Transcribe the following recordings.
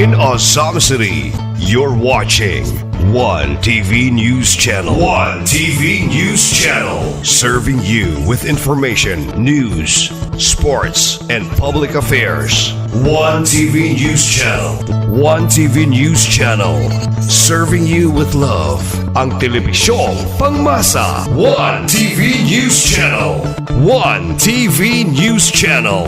In Azam City, you're watching One TV News Channel. One TV News Channel. Serving you with information, news, sports, and public affairs. One TV News Channel. One TV News Channel. Serving you with love. Ang telebisyong pangmasa. One TV News Channel. One TV News Channel.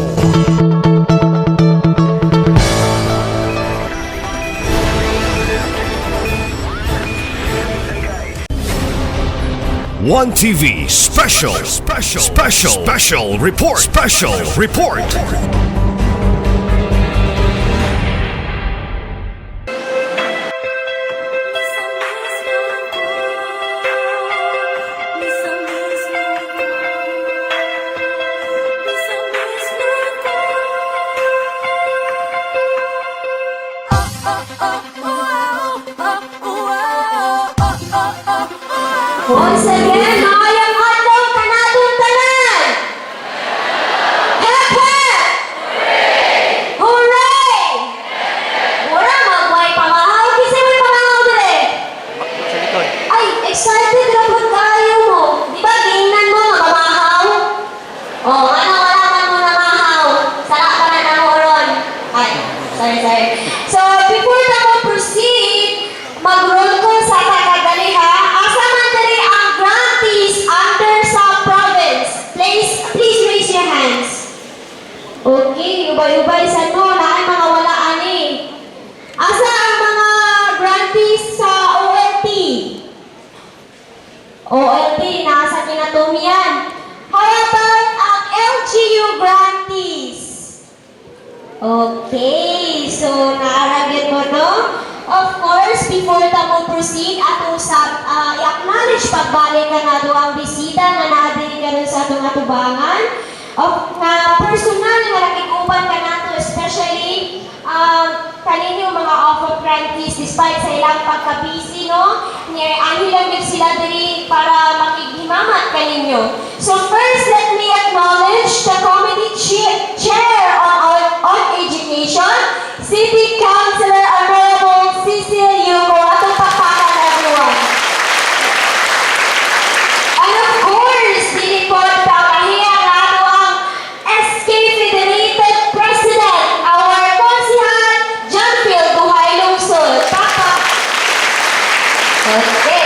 One TV special report. Once again, maayong adlaw kanatong tanan. Hep hep. Hooray! Mura magway pangahaw kasi may pangahaw dire. Ay, excited ra pud kayo mo. Di ba tingnan mo mamahaw? Oh, ano wala man mo namahaw. Sara ka na namo ron. Ay, sorry. So, before na mo proceed, mag-roll call sa kakadaliha. Okay, ubay-ubay sa no, naan mga wala ani. Asa ang mga grantees sa OLT? OLT, nasa kinatumian. How about ang LGU grantees? Okay, so naaragyan mo no? Of course, before ta mo proceed, ato sa i-acknowledge pagbalik ka na ang bisita nga naadili ka sa atong atubangan. Na personal nga nakikuban ka nato, especially kaninyo mga offer grantees despite sa ilang pagka-busy, no? Ani lang din sila diri para makighimamat kaninyo. So first, let me acknowledge the committee chair on education, City Councilor Honorable Cecil Yuko. Atong pakpakan everyone. And of course, dili po pagkahiya okay.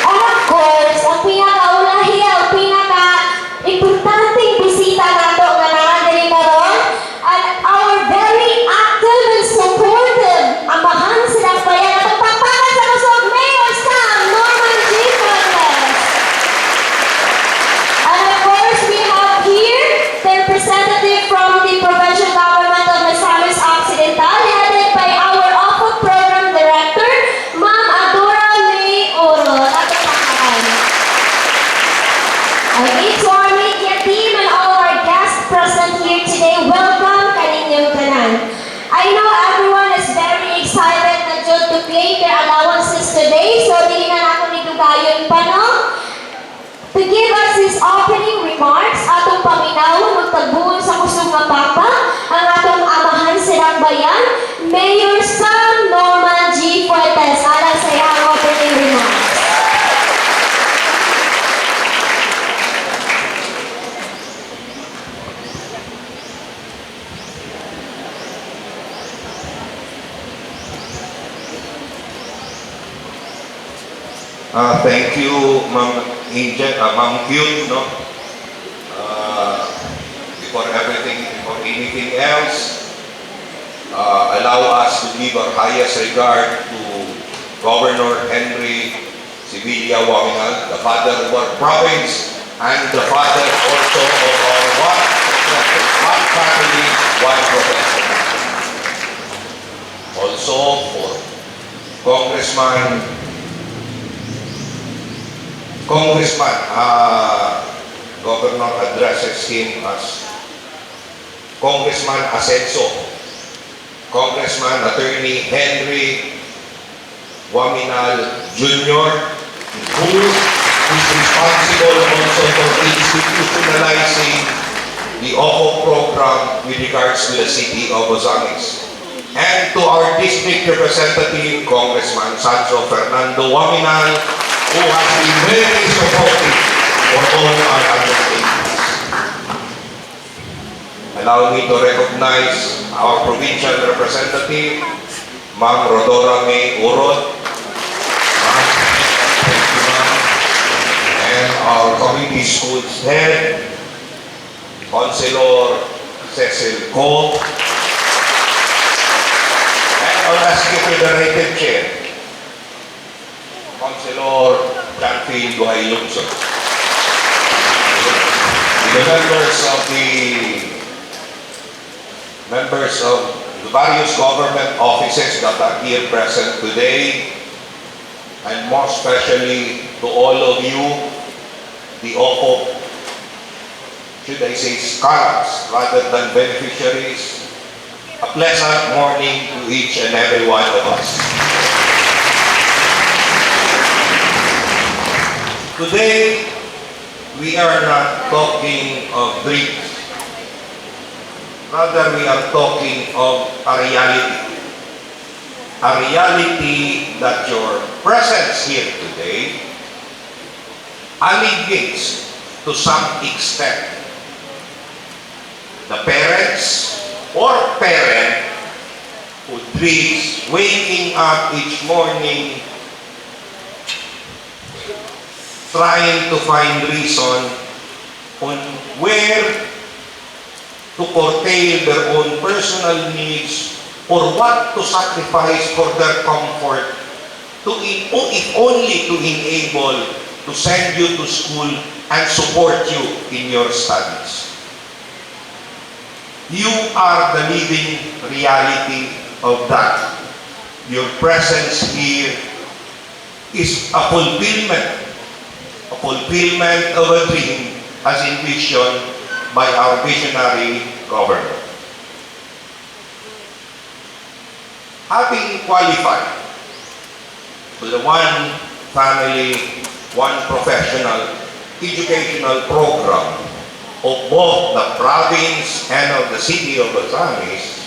And of course, ang pinaka-ulahiya, ang pinaka-importanting bisita nato nga nakadali karon, and our very active and supportive amahan silang bayan at pagpapakan sa kusog Mayor Sam Norman G. Cortez. And of course, we have here the representative from the provincial government of Misamis Occidental, headed by our OFO program director, Ma'am Adora Oro. Okay, to our media team and all our guests present here today, welcome kaninyong tanan. I know everyone is very excited na dyan to claim their allowances today, so dili na nato nito gayon pa, no? To give us his opening remarks, atong paminawon magtagbuon sa kusog nga papa, ang atong amahan silang bayan, Mayor Sam Norman G. Cortez. Alang sa iyang opening remarks. Thank you, Ma'am Angel, Ma'am Kyun, no? Before anything else, allow us to give our highest regard to Governor Henry Sibilia Waminal, the father of our province, and the father also of our one family, one profession. Also for Governor addresses him as Congressman Asenso, Congressman Attorney Henry Waminal Jr., who is responsible also for institutionalizing the OFO program with regards to the city of Ozamis. and to our district representative, Congressman Sancho Fernando Waminal, who has been very supportive for all our undertakings. Allow me to recognize our provincial representative, Ma'am Rodora May Urod, and our committee schools head, Councilor Cecil Cole, and our ASCII Federative Chair, Councilor Canfield Guayluxon. The members of the various government offices that are here present today, and more especially to all of you, the OPO, should I say scholars rather than beneficiaries, a pleasant morning to each and every one of us. Today, we are not talking of dreams. Rather, we are talking of a reality. A reality that your presence here today alleviates to some extent the parents or parent who dreams waking up each morning trying to find reason on where to curtail their own personal needs or what to sacrifice for their comfort, if only to enable to send you to school and support you in your studies. You are the living reality of that. Your presence here is a fulfillment of a dream as envisioned by our visionary governor. Having qualified to the One Family, One Professional educational program of both the province and of the city of Batanes,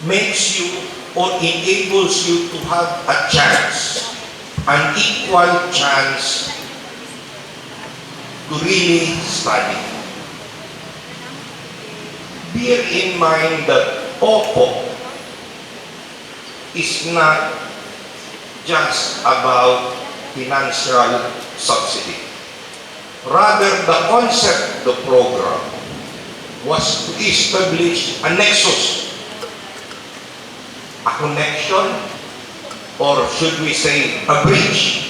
makes you or enables you to have a chance, an equal chance to really study. Bear in mind that OPO is not just about financial subsidy. Rather, the concept of the program was to establish a nexus, a connection, or should we say a bridge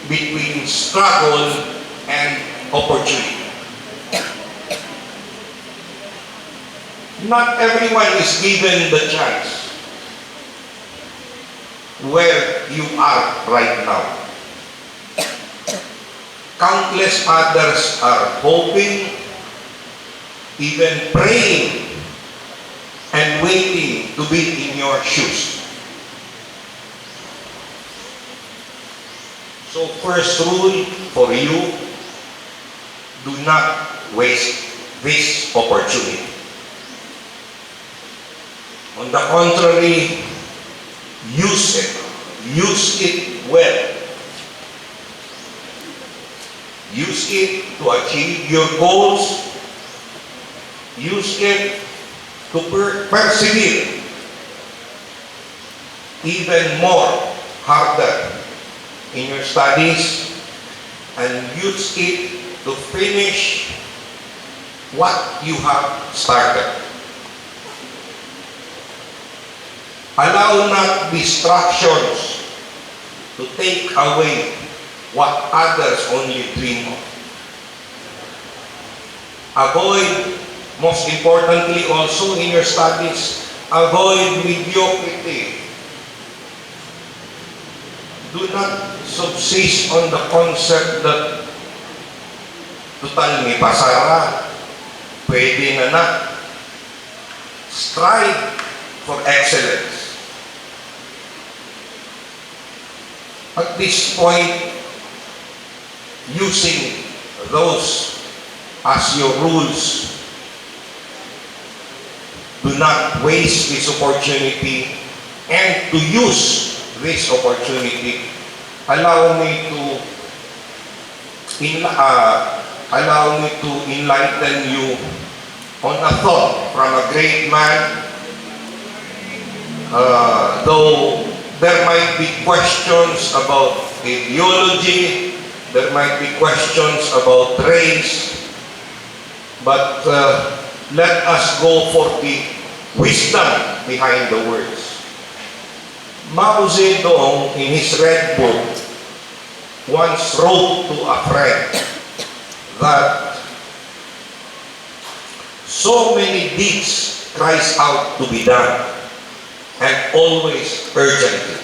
between struggle and opportunity. Not everyone is given the chance where you are right now. Countless others are hoping, even praying, and waiting to be in your shoes. So first rule for you, do not waste this opportunity. On the contrary, use it well. Use it to achieve your goals. Use it to persevere even more harder in your studies, and use it to finish what you have started. Allow not distractions to take away what others only dream of. Avoid, most importantly also in your studies, avoid mediocrity. Do not subsist on the concept that total may pasara, pwede na. Strive for excellence. At this point, using those as your rules. Do not waste this opportunity, and to use this opportunity, allow me to enlighten you on a thought from a great man. Though there might be questions about ideology, there might be questions about race, but let us go for the wisdom behind the words. Mao Zedong, in his Red Book, once wrote to a friend that so many deeds cries out to be done, and always urgently.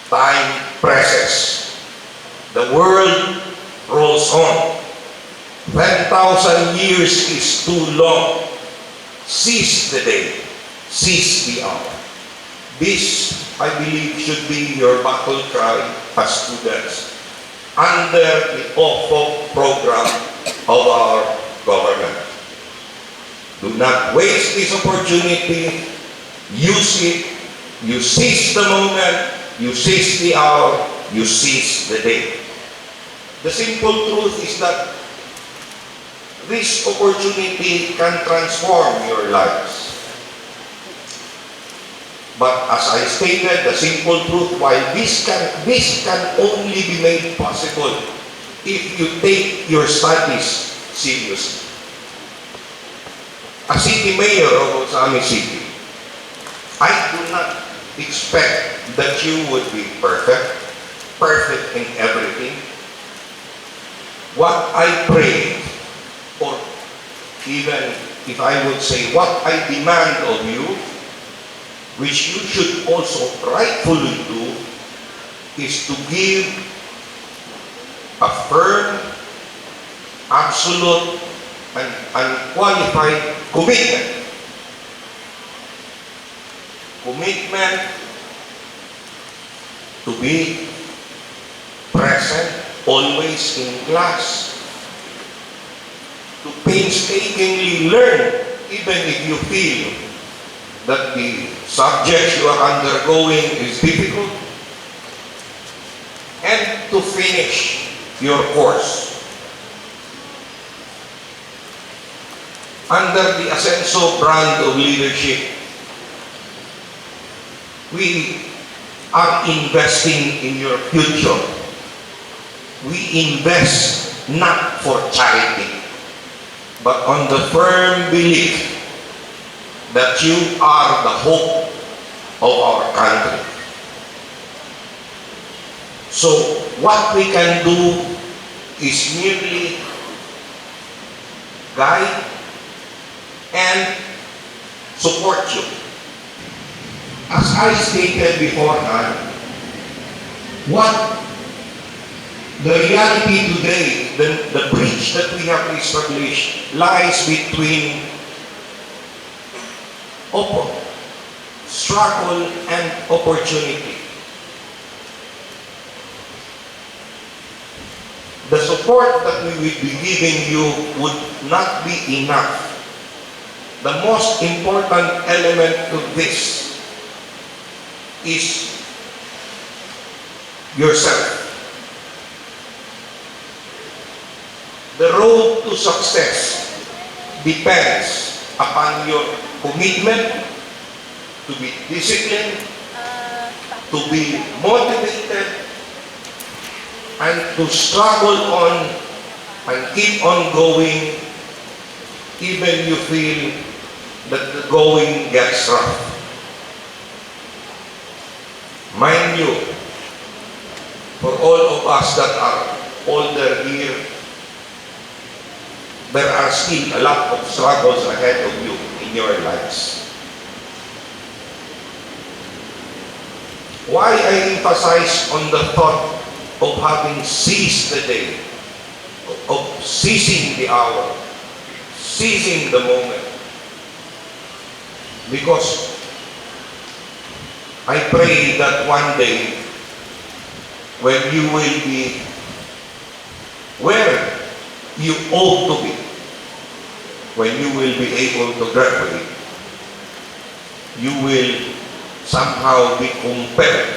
Time presses. The world rolls on. 10,000 years is too long. Seize the day. Seize the hour. This, I believe, should be your battle cry as students under the OFO program of our government. Do not waste this opportunity. Use it. You seize the moment. You seize the hour. You seize the day. The simple truth is that this opportunity can transform your lives. But as I stated, the simple truth, while this can only be made possible if you take your studies seriously. As city mayor of Osamis City, I do not expect that you would be perfect in everything. What I pray, or even if I would say what I demand of you, which you should also rightfully do, is to give a firm, absolute, and unqualified commitment. Commitment to be present always in class, to painstakingly learn even if you feel that the subject you are undergoing is difficult, and to finish your course. Under the Asenso brand of leadership, we are investing in your future. We invest not for charity, but on the firm belief that you are the hope of our country. So what we can do is merely guide and support you. As I stated beforehand, what the reality today, the bridge that we have established lies between struggle and opportunity. The support that we will be giving you would not be enough. The most important element to this is yourself. The road to success depends upon your commitment to be disciplined, to be motivated, and to struggle on and keep on going even you feel that the going gets rough. Mind you, for all of us that are older here, there are still a lot of struggles ahead of you in your lives. Why I emphasize on the thought of having seized the day, of seizing the hour, seizing the moment? Because I pray that one day, when you will be where you ought to be when you will be able to graduate. You will somehow be compelled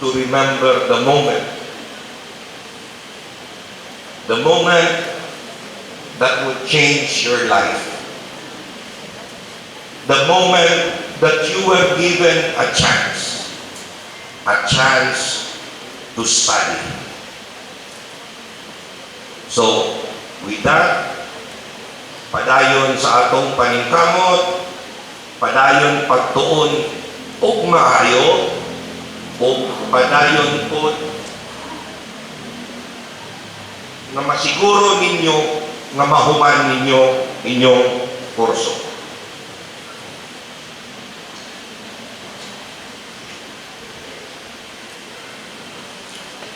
to remember the moment that would change your life. The moment that you were given a chance to study. So, with that, padayon sa atong paningkamot, padayon pagtuon ug maayo, ug padayon po na masiguro ninyo nga mahuman ninyo inyong kurso.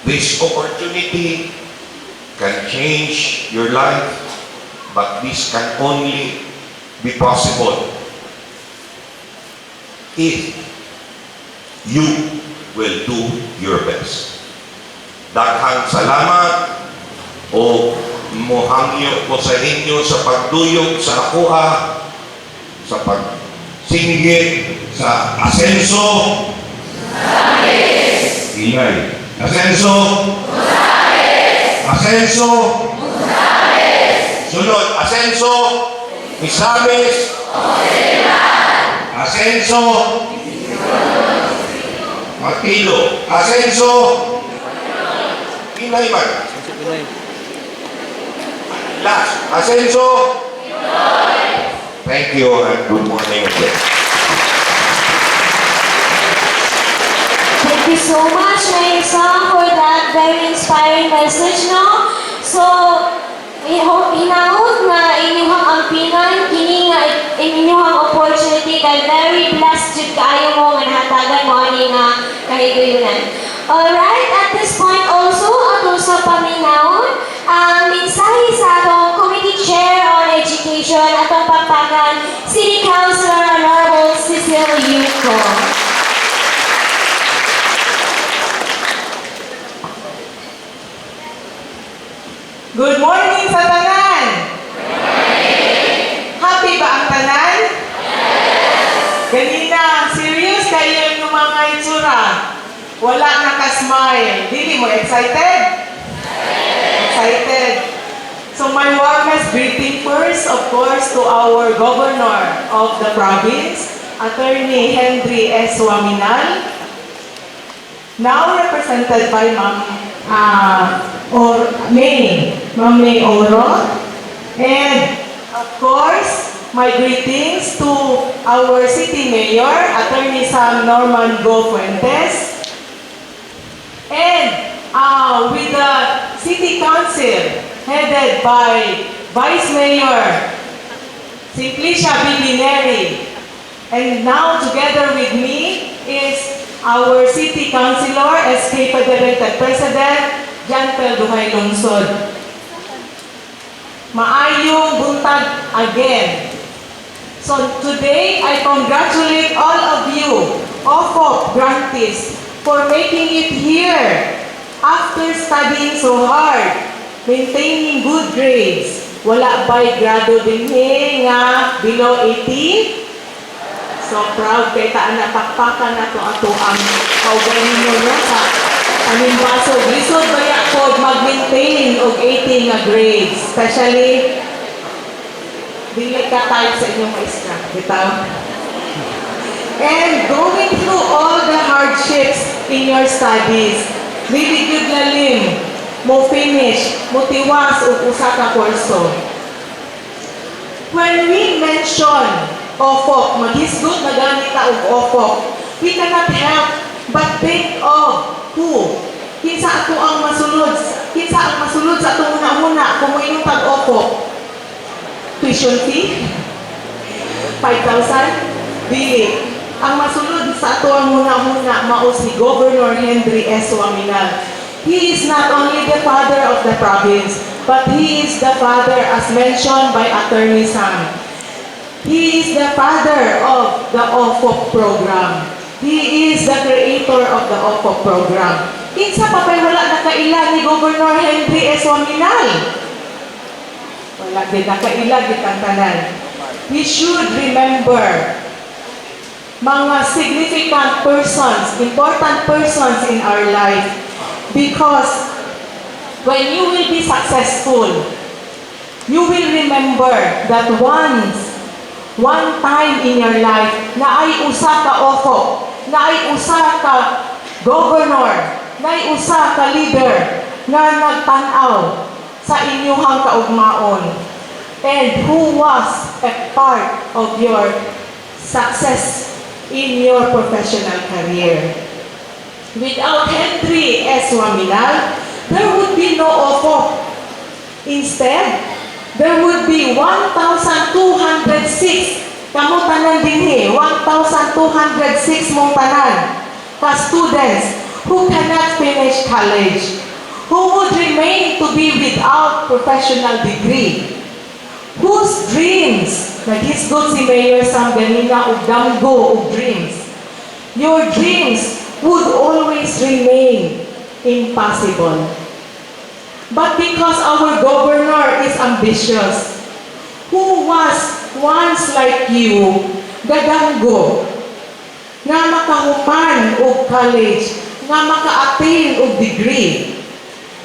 This opportunity can change your life, but this can only be possible if you will do your best. Daghang salamat o mohangyo ko sa inyo sa pagduyog sa akuha, sa pagsinggit, sa asenso. Ingay. Asenso. Asenso. Sunod. Asenso. Misamis. Asenso. Martilo. Asenso. Ingay man. Last. Asenso. Thank you and good morning again. Thank you so much, Mayor Sam, for that very inspiring message, no? So, hinahod nga inyong ampinan, kini nga inyong opportunity, kay very blessed jud kaayo mo nga nahatagan mo ani nga kahigayunan. Alright, at this point also, ato sa paminawon, ang mensahe sa atong Committee Chair on Education, atong pagpagan, City Councilor Honorable Cecil Yuko. Good morning sa tanan! Happy ba ang tanan? Ganina, serious kayo yung mga itsura. Wala naka-smile. Dili mo excited? Excited. So my warmest greeting first, of course, to our Governor of the province, Attorney Henry S. Waminal, now represented by Ma'am May Oro, and of course, my greetings to our City Mayor, Attorney Sam Norman Go Fuentes, and with the City Council, headed by Vice Mayor Simplicia Bilineri, and now together with me is our City Councilor, SK Federated President, Jan Pel Duhay Lungsod. Maayong buntag again. So today, I congratulate all of you, OFOP grantees, for making it here after studying so hard, maintaining good grades. Wala ba'y grado din nga below 80? So proud kay taan na takpakan na to ato ang kaugaling nyo no sa panimbaso. Lisod ba po mag-maintain og 80 nga grades, especially dili ka type sa inyong maestra, bitaw. And going through all the hardships in your studies, maybe good lalim, mo finish, mo tiwas og usa ka kurso. When we mention OFOP, maghisgot na gamit ta og OFOP, we cannot help but think of who? Kinsa ato ang masulod? Kinsa ang masulod sa atong una-una kung moingon tag OFOP? Tuition fee? 5,000? Dili. Ang masulod sa ato ang una-una mao si Governor Henry S. Waminal. He is not only the father of the province, but he is the father as mentioned by Attorney Sam. He is the father of the OFOP program. He is the creator of the OFOP program. Kinsa pa pa'y wala nakailan ni Governor Henry S. Waminal? lagi nakailag itang tanan. We should remember mga significant persons, important persons in our life, because when you will be successful, you will remember that one time in your life na ay usa ka ofo, na ay usa ka governor, na ay usa ka leader nga nagtanaw sa inyuhang kaugmaon, and who was a part of your success in your professional career. Without Henry S. Waminal, there would be no OFO. Instead, there would be 1,206 kamutanan din 1,206 mong tanan ka students who cannot finish college, who would remain to be without professional degree, whose dreams, naghisgot si Mayor Sam ganina og damgo og dreams, your dreams would always remain impossible. But because our governor is ambitious, who was once like you, gadanggo, nga makahuman og college, nga maka-attain og degree,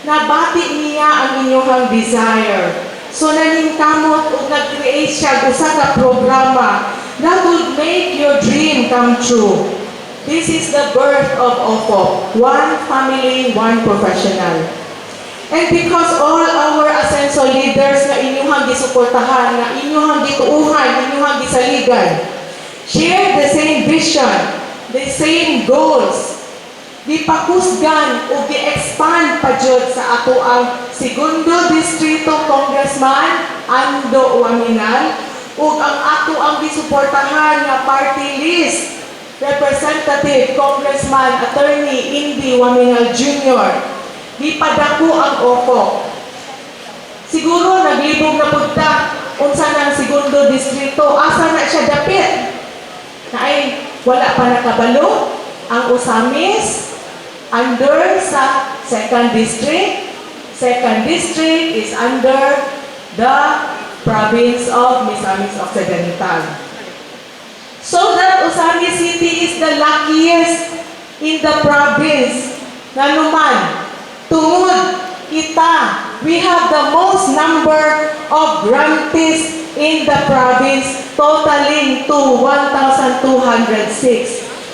nabati niya ang inyong desire. So naningkamot o nag-create siya usa ka programa that would make your dream come true. This is the birth of OFO, one family, one professional. And because all our Asenso leaders na inyuhang gisuportahan, na inyuhang gituuhan, inyuhang gisaligan, share the same vision, the same goals, gipakusgan o gi-expand pa jud sa ato ang Segundo Distrito Congressman Ando Waminal ug ang ato ang gisuportahan nga party list Representative Congressman Attorney Indy Waminal Jr. Gipadako ang OFO. Siguro naglibog na punta unsa nang Segundo Distrito, asa na siya dapit na ay wala pa nakabalo ang Usamis under sa 2nd District. 2nd District is under the province of Misamis Occidental. So that Osamis City is the luckiest in the province. Nanuman, tungod kita, we have the most number of grantees in the province, totaling to 1,206.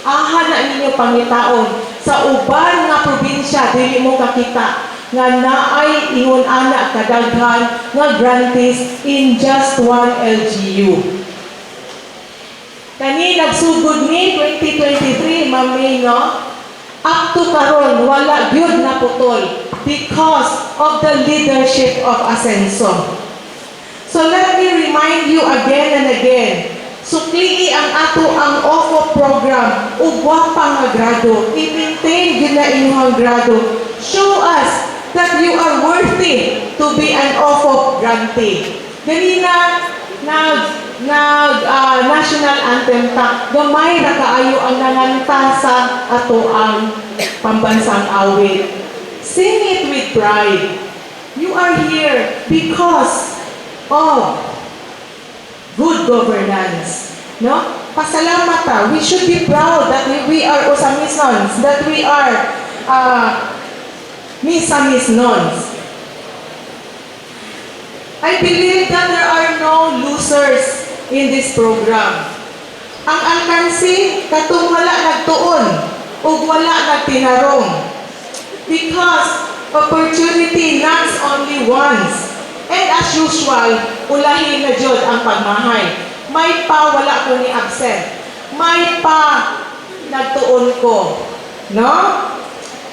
Aha na ninyo pangitaon, sa uban nga probinsya, dili mo kakita nga naay ingon ana kadaghan nga grantees in just one LGU. Kani nagsugod ni 2023, Ma'am May, no? Up to karon wala gyud na putol because of the leadership of Asenso. So let me remind you again and again, suklii ang ato ang OFO program ug wapang nga grado, i-maintain gyud na inyong grado. Show us that you are worthy to be an OFO grantee. Ganina national anthem ta, gamay ra kaayo ang nanganta sa ato ang pambansang awit. Sing it with pride. You are here because of good governance. No? Pasalamat ta. We should be proud that we are Osamisnons, that we are Misamisnons. I believe that there are no losers in this program. Ang alkansi, katong wala nagtuon o wala nagtinarong. Because opportunity knocks only once. And as usual, ulahin na jud ang pagmahay. May pa wala ko ni absent. May pa nagtuon ko. No?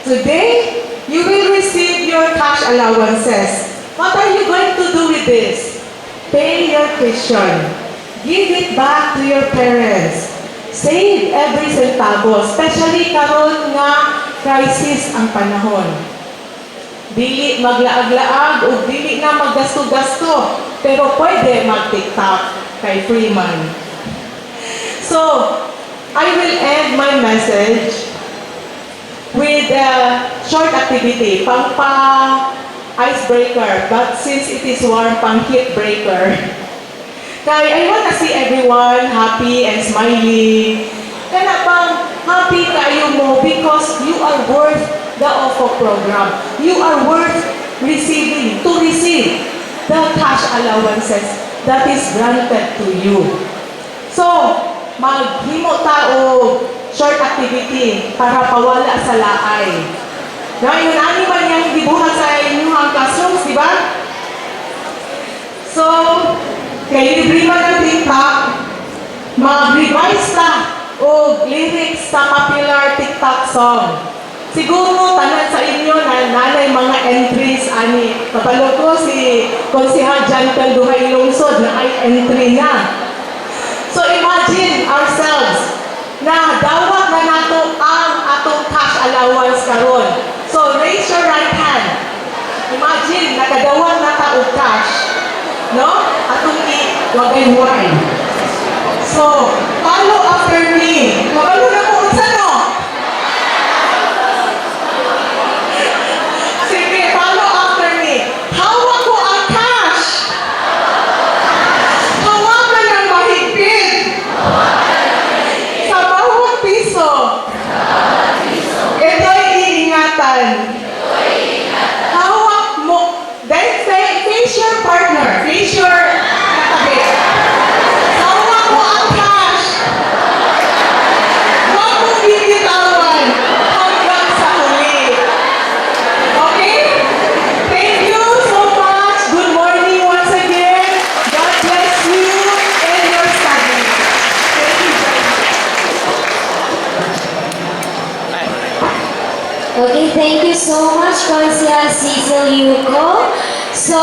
Today, you will receive your cash allowances. What are you going to do with this? Pay your tuition. Give it back to your parents. Save every centavo, especially karon nga crisis ang panahon. Dili maglaag-laag o dili na maggasto-gasto, pero pwede mag-TikTok kay Freeman. So, I will end my message with a short activity. icebreaker, but since it is warm, pang heat breaker. Kaya I want to see everyone happy and smiling. Kaya bang happy kayo mo because you are worth the OFO program. You are worth to receive the cash allowances that is granted to you. So, maghimo tao short activity para pawala sa laay. Ngayon, ano ba niyang gibuhat sa inyong classrooms, di ba? So, kay libre man ng TikTok, mag-revise ta o lyrics sa popular TikTok song. Siguro, tanan sa inyo na nanay mga entries, ani. Kapalo ko si Konsehal Jantel Duhay Lungsod na ay entry na. So, imagine ourselves na dawat na nato ang atong cash allowance karon. So, raise your right hand. Imagine, nakadawat na ta og cash. No? Atong i-wagay-wagay. So, follow after me. Kabalo na ko unsa no? Sige, follow after me. Hawak ko ang cash. Hawakan ng mahigpit. Sa bawat piso. Ito'y iingatan. Hawak mo. Then face your partner. Face your katabi. Hawak mo ang cash. Huwag mong bibitawan hanggang sa huli. Okay? Thank you so much. Good morning once again. God bless you and your study. Thank you very much. Okay, thank you so much, Konsehal Cecil Yuko. So,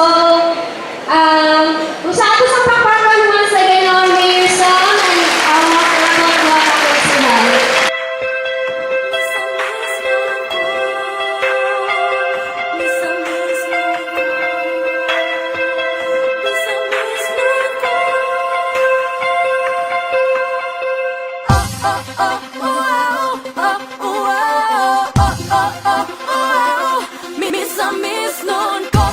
kung sa ato sa performance once again on Mayor Song and mga Konsehal. Miss noon ko.